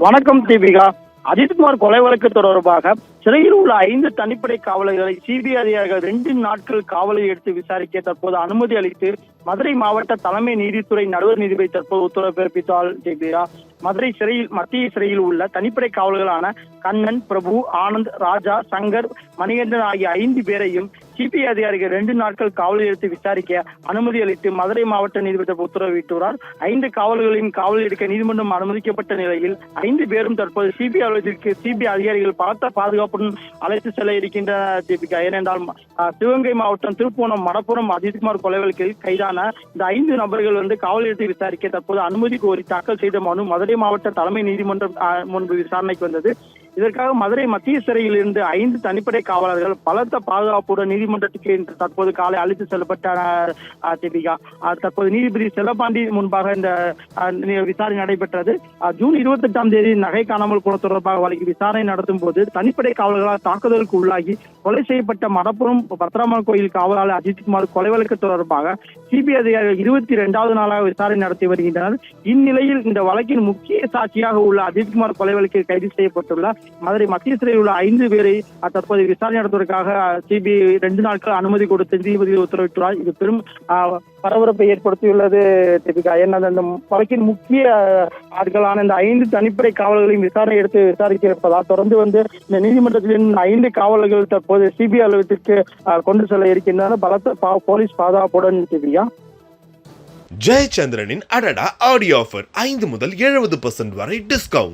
வணக்கம் தீபிகா. அஜித்குமார் கொலை வழக்கு தொடர்பாக சிறையில் உள்ள 5 தனிப்படை காவலர்களை சிபிஐ அதிகாரிகள் 2 நாட்கள் காவலில் எடுத்து விசாரிக்க தற்போது அனுமதி அளித்து மதுரை மாவட்ட தலைமை நீதித்துறை நடுவர் நீதிபதி தற்போது உத்தரவு பிறப்பித்தார். தீபிகா, மத்திய சிறையில் உள்ள தனிப்படை காவலர்களான கண்ணன், பிரபு, ஆனந்த், ராஜா, சங்கர், மணிகண்டன் ஆகிய 5 பேரையும் சிபிஐ அதிகாரிகள் 2 நாட்கள் காவலில் எடுத்து விசாரிக்க அனுமதி அளித்து மதுரை மாவட்ட நீதிபதி உத்தரவிட்டுள்ளார். 5 காவலர்களையும் காவலில் எடுக்க நீதிமன்றம் அனுமதிக்கப்பட்ட நிலையில் 5 பேரும் தற்போது சிபிஐ அலுவலகத்திற்கு சிபிஐ அதிகாரிகள் பலத்த பாதுகாப்புடன் அழைத்து செல்ல இருக்கின்ற தீபிகா. ஏனென்றால் சிவகங்கை மாவட்டம் திருப்போணம் மடப்புறம் அஜித்குமார் கொலை வழக்கில் கைதான இந்த 5 நபர்கள் காவலில் எடுத்து விசாரிக்க தற்போது அனுமதி கோரி தாக்கல் செய்த மனு மதுரை மாவட்ட தலைமை நீதிமன்றம் முன்பு விசாரணைக்கு வந்தது. இதற்காக மதுரை மத்திய சிறையில் இருந்து 5 தனிப்படை காவலர்கள் பலத்த பாதுகாப்புடன் நீதிமன்றத்துக்கு இன்று தற்போது காலை அழைத்து செல்லப்பட்டனர். தீபிகா, தற்போது நீதிபதி செல்லப்பாண்டி முன்பாக இந்த விசாரணை நடைபெற்றது. ஜூன் 28ஆம் தேதி நகை காணாமல் போன தொடர்பாக வழக்கு விசாரணை நடத்தும் போது தனிப்படை காவலர்களால் தாக்குதலுக்கு உள்ளாகி கொலை செய்யப்பட்ட மடப்புறம் பத்திரமாள் கோயில் காவலாளர் அஜித்குமார் கொலை வழக்கு தொடர்பாக சிபிஐ அதிகாரிகள் 22வது நாளாக விசாரணை நடத்தி வருகின்றனர். இந்நிலையில் இந்த வழக்கின் முக்கிய சாட்சியாக உள்ள அஜித்குமார் கொலை வழக்கில் கைது செய்யப்பட்டுள்ளார். மதுரை மத்திய சிறையில் உள்ள 5 பேரை தற்போது விசாரணை நடத்துவதற்காக சிபிஐ 2 நாட்கள் அனுமதி கொடுத்து நீதிபதி உத்தரவிட்டுள்ளார். இது பெரும் பரபரப்பை ஏற்படுத்தியுள்ளது. தீபிகா, அந்த வழக்கின் முக்கிய ஆட்களான இந்த 5 தனிப்படை காவலர்களையும் விசாரணை எடுத்து விசாரிக்க இருப்பதால் தொடர்ந்து இந்த நீதிமன்றத்தின் 5 காவலர்கள் தற்போது சிபிஐ அலுவலகத்திற்கு கொண்டு செல்ல இருக்கின்றனர் பலத்த போலீஸ் பாதுகாப்புடன். தீபிகா, ஜெயச்சந்திரனின் அடடா ஆடியோ ஆஃபர் 5 முதல் 70% வரை டிஸ்கவுண்ட்.